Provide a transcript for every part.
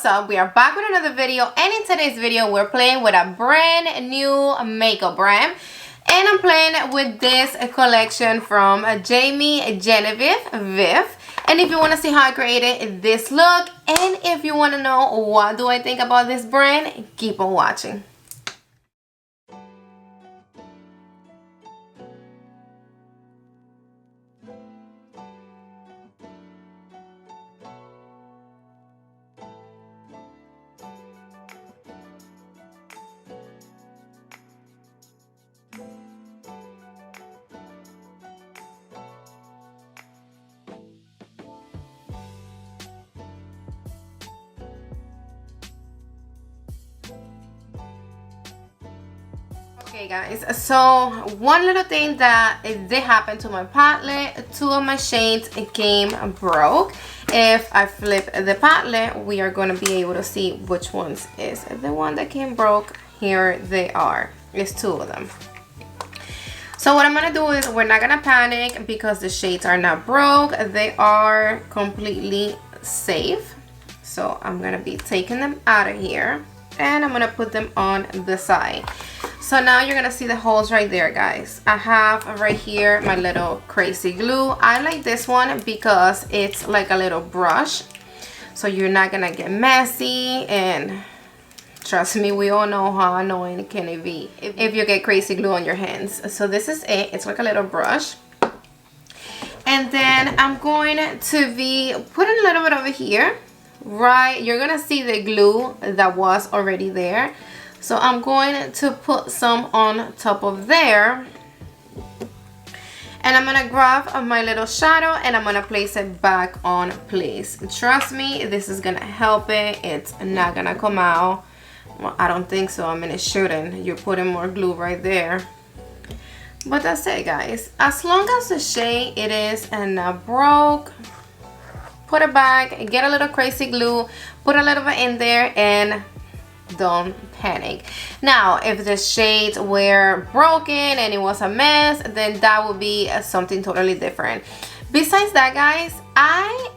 what's up? We are back with another video, and in today's video we're playing with a brand new makeup brand, and I'm playing with this collection from Jaime Genevieve, Vieve. And if you want to see how I created this look, and if you want to know what do I think about this brand, keep on watching. Okay guys, so one little thing that did happen to my palette, two of my shades came broke. If I flip the palette, we are going to be able to see which ones is the one that came broke. Here they are. It's two of them. So what I'm going to do is, we're not going to panic because the shades are not broke. They are completely safe. So I'm going to be taking them out of here, and I'm going to put them on the side. So now you're gonna see the holes right there, guys. I have right here my little crazy glue. I like this one because it's like a little brush, so you're not gonna get messy, and trust me, we all know how annoying it can be if you get crazy glue on your hands. So this is it. It's like a little brush. And then I'm going to be putting a little bit over here, right? You're gonna see the glue that was already there. So I'm going to put some on top of there, and I'm going to grab my little shadow and I'm going to place it back on place. Trust me, this is going to help it. It's not going to come out. Well, I don't think so. I mean, it shouldn't. You're putting more glue right there. But that's it, guys. As long as the shade it is and not broke, put it back, get a little crazy glue, put a little bit in there, and don't panic. Now if the shades were broken and it was a mess, then that would be something totally different. Besides that, guys, I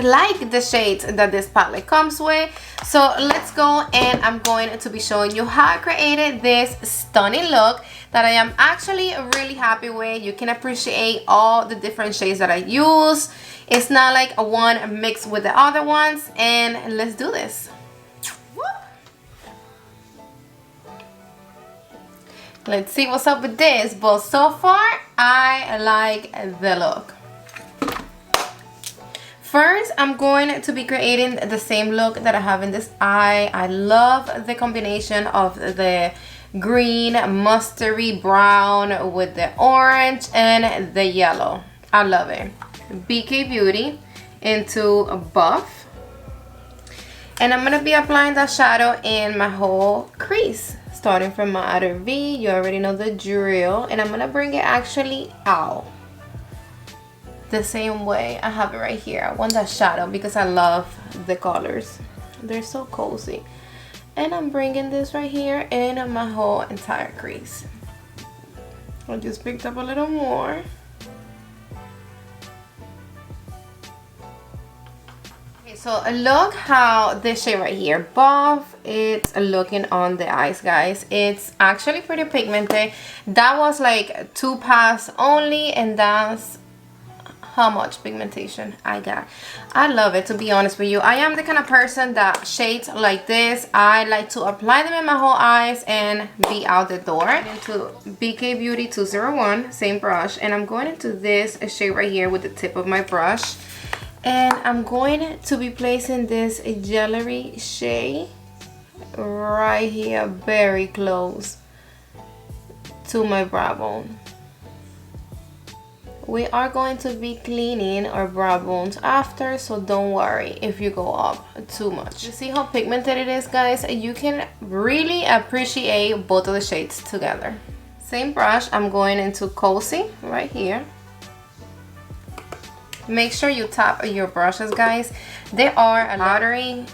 like the shades that this palette comes with. So let's go, and I'm going to be showing you how I created this stunning look that I am actually really happy with. You can appreciate all the different shades that I use. It's not like a one mixed with the other ones, and let's do this. Let's see what's up with this, but so far I like the look. First, I'm going to be creating the same look that I have in this eye. I love the combination of the green mustardy brown with the orange and the yellow. I love it. BK Beauty into a buff, and I'm gonna be applying that shadow in my whole crease, starting from my outer V. You already know the drill, and I'm gonna bring it actually out the same way I have it right here. I want that shadow because I love the colors. They're so cozy. And I'm bringing this right here in my whole entire crease. I just picked up a little more. So look how this shade right here, buff, it's looking on the eyes, guys. It's actually pretty pigmented. That was like 2 pass only, and that's how much pigmentation I got. I love it, to be honest with you. I am the kind of person that shades like this, I like to apply them in my whole eyes and be out the door. Into BK Beauty 201, same brush, and I'm going into this shade right here with the tip of my brush. And I'm going to be placing this jewelry shade right here, very close to my brow bone. We are going to be cleaning our brow bones after, so don't worry if you go up too much. You see how pigmented it is, guys? You can really appreciate both of the shades together. Same brush, I'm going into Cozy right here. Make sure you tap your brushes, guys. They are powdery,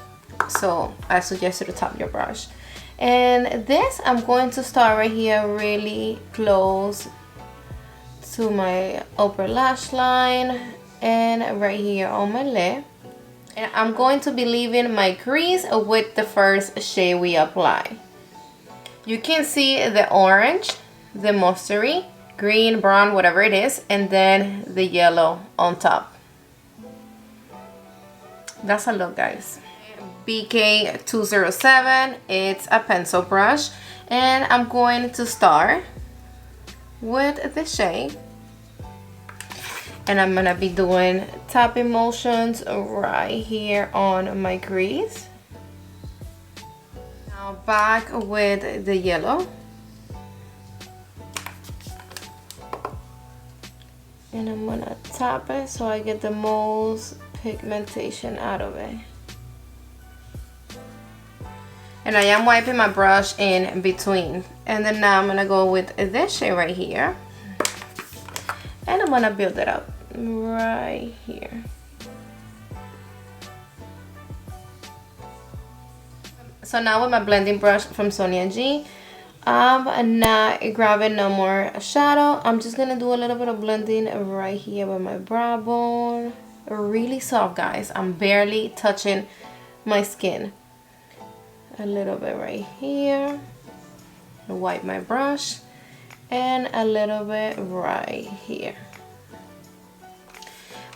so I suggest you to tap your brush. And this, I'm going to start right here, really close to my upper lash line, and right here on my lip. And I'm going to be leaving my crease with the first shade we apply. You can see the orange, the mustardy, green, brown, whatever it is, and then the yellow on top. That's a look, guys. BK207, it's a pencil brush, and I'm going to start with the shade, and I'm gonna be doing tapping motions right here on my crease. Now back with the yellow, and I'm gonna tap it so I get the most pigmentation out of it. And I am wiping my brush in between. And then now I'm gonna go with this shade right here. And I'm gonna build it up right here. So now with my blending brush from Sonia G, I'm not grabbing no more shadow. I'm just gonna do a little bit of blending right here with my brow bone. Really soft, guys. I'm barely touching my skin. A little bit right here. Wipe my brush, and a little bit right here.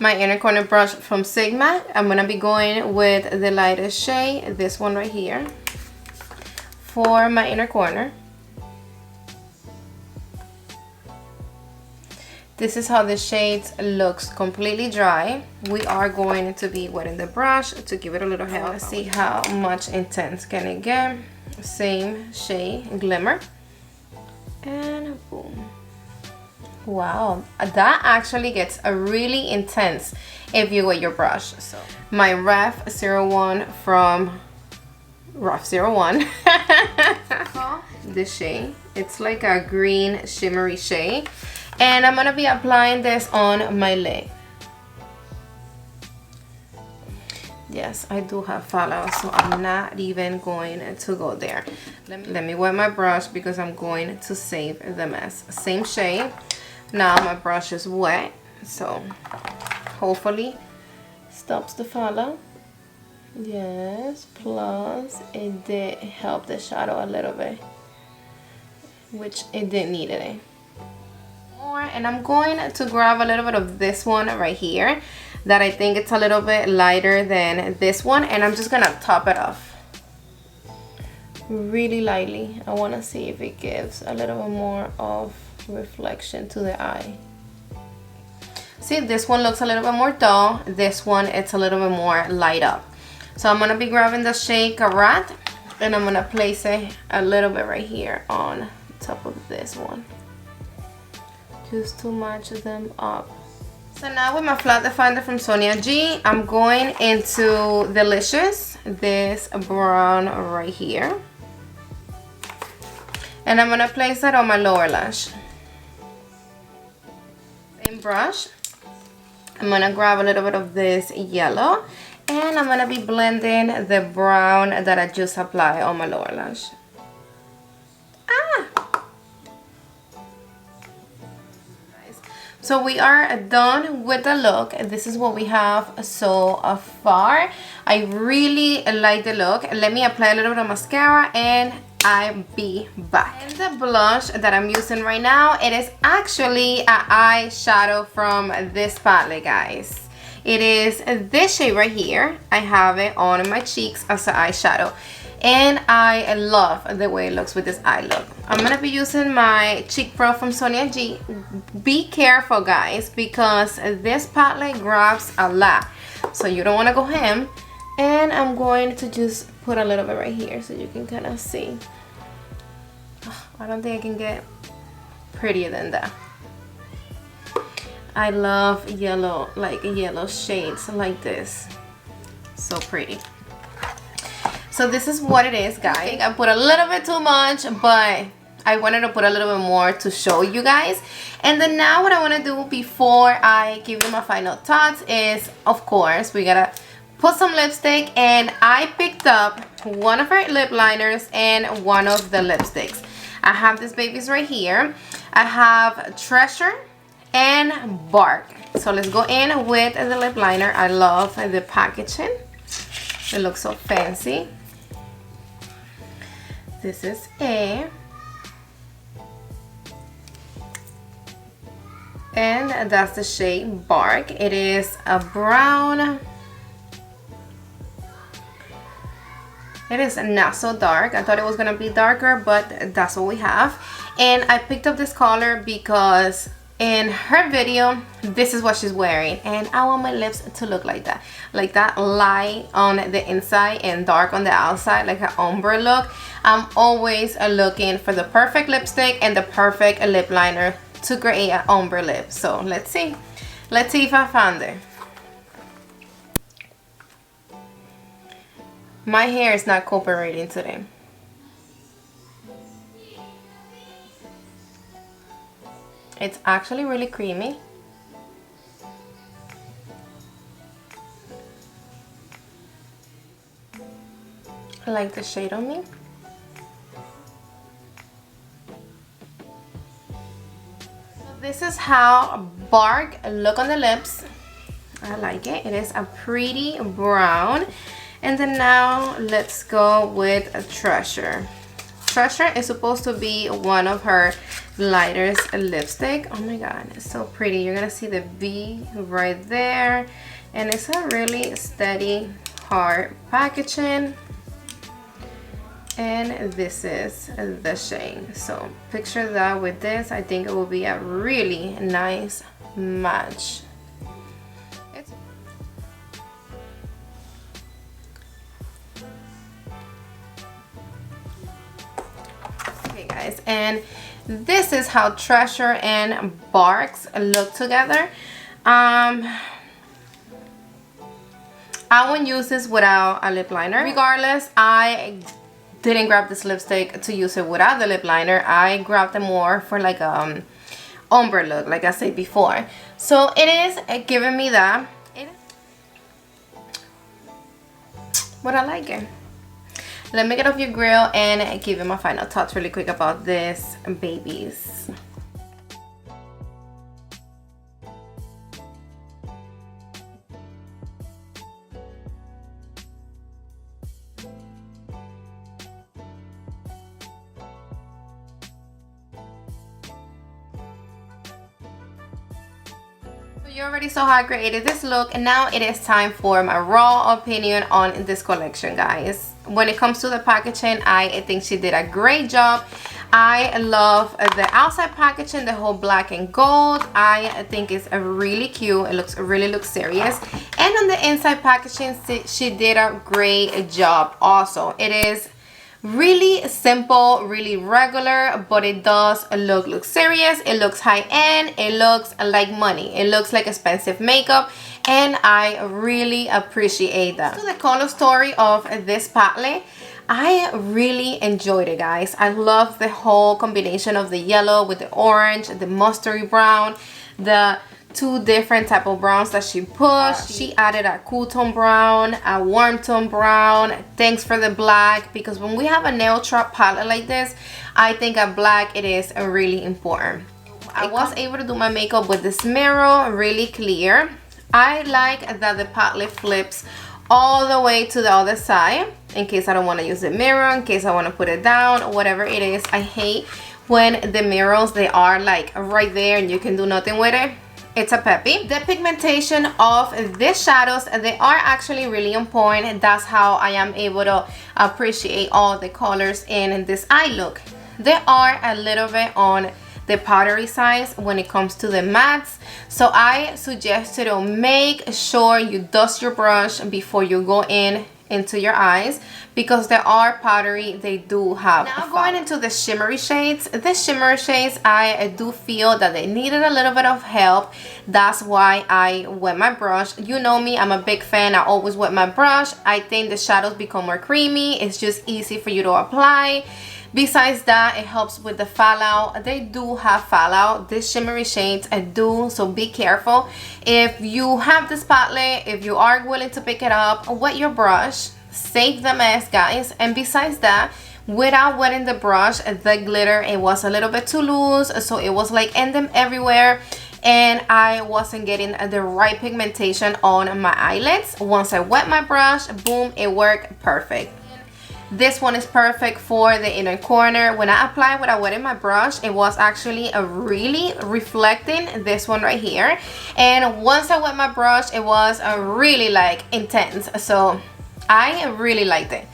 My inner corner brush from Sigma, I'm gonna be going with the lightest shade, this one right here, for my inner corner. This is how the shade looks completely dry. We are going to be wetting the brush to give it a little help. Let's see how much intense can it get. Same shade, Glimmer. And boom. Wow, that actually gets a really intense if you wet your brush. So my Ref 01 from Ref 01. This shade, it's like a green shimmery shade. And I'm gonna be applying this on my lid. Yes, I do have fallout, so I'm not even going to go there. Let me wet my brush because I'm going to save the mess. Same shade. Now my brush is wet, so hopefully stops the fallout. Yes, plus it did help the shadow a little bit, which it didn't need it. And I'm going to grab a little bit of this one right here that I think it's a little bit lighter than this one, and I'm just gonna top it off really lightly. I want to see if it gives a little bit more of reflection to the eye. See, this one looks a little bit more dull. This one, it's a little bit more light up. So I'm gonna be grabbing the shade Karat, and I'm gonna place it a little bit right here on top of this one, just to match them up. So now with my flat definer from Sonia G, I'm going into Delicious, this brown right here, and I'm gonna place that on my lower lash. Same brush, I'm gonna grab a little bit of this yellow, and I'm gonna be blending the brown that I just applied on my lower lash. So we are done with the look. This is what we have so far. I really like the look. Let me apply a little bit of mascara and I'll be back. And the blush that I'm using right now, it is actually an eyeshadow from this palette, guys. It is this shade right here. I have it on my cheeks as an eyeshadow. And I love the way it looks with this eye look. I'm gonna be using my Cheek Pro from Sonia G. Be careful, guys, because this palette grabs a lot, so you don't want to go ham. And I'm going to just put a little bit right here so you can kind of see. I don't think I can get prettier than that. I love yellow, like yellow shades like this. So pretty. So this is what it is, guys. I put a little bit too much, but I wanted to put a little bit more to show you guys. And then now what I want to do before I give you my final thoughts is, of course, we gotta put some lipstick. And I picked up one of her lip liners and one of the lipsticks. I have these babies right here. I have Treasure and Bark. So let's go in with the lip liner. I love the packaging. It looks so fancy. This is A. And that's the shade Bark. It is a brown. It is not so dark. I thought it was gonna be darker, but that's what we have. And I picked up this color because in her video, this is what she's wearing. And I want my lips to look like that. Like that light on the inside and dark on the outside, like an ombre look. I'm always looking for the perfect lipstick and the perfect lip liner to create an ombre lip. So let's see. Let's see if I found it. My hair is not cooperating today. It's actually really creamy. I like the shade on me. This is how Bark look on the lips. I like it. It is a pretty brown. And then now let's go with a Treasure. Treasure is supposed to be one of her lightest lipstick. Oh my god, it's so pretty. You're gonna see the V right there. And it's a really steady, hard packaging. And this is the shade. So picture that with this. I think it will be a really nice match. Okay guys, and this is how Treasure and Barks look together. I won't use this without a lip liner. Regardless, I didn't grab this lipstick to use it without the lip liner. I grabbed it more for like a ombre look, like I said before. So it is giving me that. But I like it. Let me get off your grill and give you my final thoughts really quick about this, babies. You already saw how I created this look, and now it is time for my raw opinion on this collection, guys. When it comes to the packaging, I think she did a great job. I love the outside packaging, the whole black and gold. I think it's really cute. It really looks serious. And on the inside packaging, she did a great job also. It is really simple, really regular, but it does look serious. It looks high-end. It looks like money. It looks like expensive makeup, and I really appreciate that. So the color story of this palette, I really enjoyed it, guys. I love the whole combination of the yellow with the orange, the mustardy brown, the two different type of browns that she pushed. She added a cool tone brown, a warm tone brown. Thanks for the black, because when we have a neutral palette like this, I think a black, it is really important. I was able to do my makeup with this mirror, really clear. I like that the palette flips all the way to the other side in case I don't want to use the mirror, in case I want to put it down, whatever it is. I hate when the mirrors, they are like right there and you can do nothing with it. It's a peppy. The pigmentation of these shadows, they are actually really on point. That's how I am able to appreciate all the colors in this eye look. They are a little bit on the powdery size when it comes to the mattes. So I suggest you to make sure you dust your brush before you go into your eyes, because they are powdery. They do have. Now going into the shimmery shades. The shimmery shades, I do feel that they needed a little bit of help. That's why I wet my brush. You know me, I'm a big fan. I always wet my brush. I think the shadows become more creamy. It's just easy for you to apply. Besides that, it helps with the fallout. They do have fallout. These shimmery shades, I do, so be careful. If you have this palette, if you are willing to pick it up, wet your brush, save the mess, guys. And besides that, without wetting the brush, the glitter, it was a little bit too loose, so it was like in them everywhere. and I wasn't getting the right pigmentation on my eyelids. Once I wet my brush, boom, it worked perfect. This one is perfect for the inner corner. When I applied what I wet in my brush, it was actually really reflecting this one right here. And once I wet my brush, it was really like intense. So I really liked it.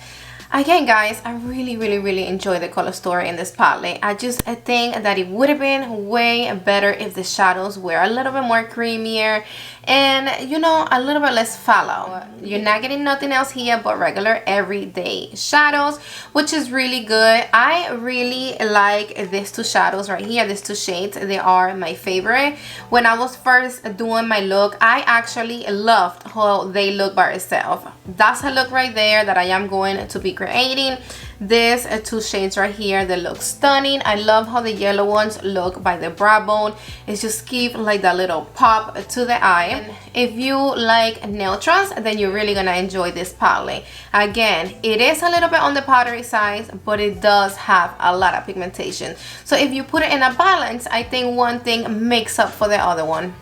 Again, guys, I really enjoy the color story in this palette. I think that it would have been way better if the shadows were a little bit more creamier and, you know, a little bit less fallow. You're not getting nothing else here but regular everyday shadows, which is really good. I really like these two shadows right here, these two shades. They are my favorite. When I was first doing my look, I actually loved how they look by itself. That's a look right there that I am going to be creating. These two shades right here, they look stunning. I love how the yellow ones look by the brow bone. It just gives like that little pop to the eye. And if you like neutrals, then you're really gonna enjoy this palette. Again, it is a little bit on the powdery side, but it does have a lot of pigmentation. So if you put it in a balance, I think one thing makes up for the other one.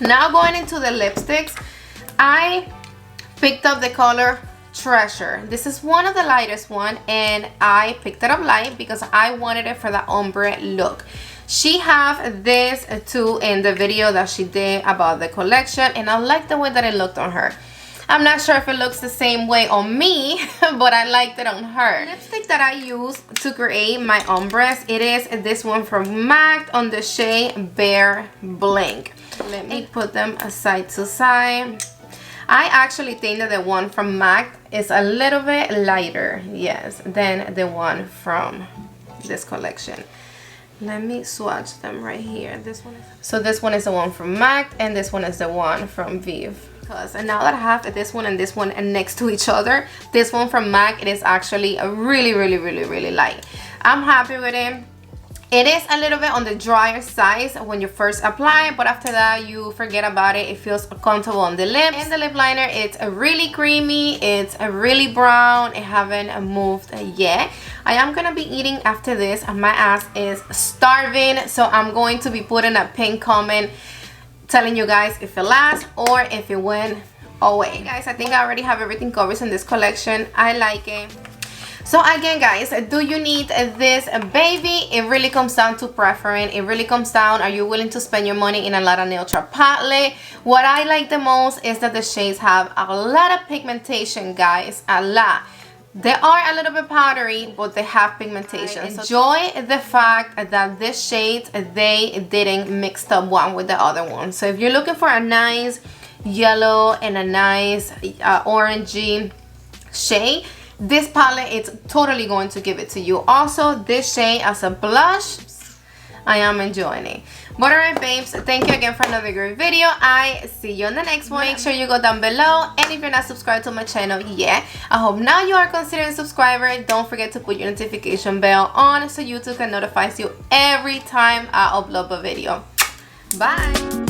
Now going into the lipsticks, I picked up the color Treasure. This is one of the lightest one, and I picked it up light because I wanted it for the ombre look. She have this too in the video that she did about the collection, and I like the way that it looked on her. I'm not sure if it looks the same way on me, but I liked it on her. The lipstick that I use to create my ombres, it is this one from MAC on the shade Bare Blink. Let me put them side to side. I actually think that the one from MAC is a little bit lighter, yes, than the one from this collection. Let me swatch them right here. This one is the one from MAC, and this one is the one from Vieve. Because now that I have this one and this one next to each other, this one from MAC, it is actually a really light. I'm happy with it. It is a little bit on the drier side when you first apply it, but after that you forget about it. It feels comfortable on the lips. And the lip liner, it's really creamy, it's really brown, it haven't moved yet. I am gonna be eating after this, and my ass is starving, so I'm going to be putting a pinned comment telling you guys if it lasts or if it went away. Guys, I think I already have everything covered in this collection. I like it. So again, guys, do you need this baby? It really comes down to preference. It really comes down, are you willing to spend your money in a lot of neutral palette? What I like the most is that the shades have a lot of pigmentation, guys, a lot. They are a little bit powdery, but they have pigmentation. I enjoy the fact that this shades, they didn't mix up one with the other one. So if you're looking for a nice yellow and a nice orangey shade, this palette is totally going to give it to you. Also, this shade as a blush, I am enjoying it. But alright, babes, thank you again for another great video. I see you in the next one. Make sure you go down below, and if you're not subscribed to my channel yet, I hope now you are considered a subscriber. Don't forget to put your notification bell on so YouTube can notify you every time I upload a video. Bye.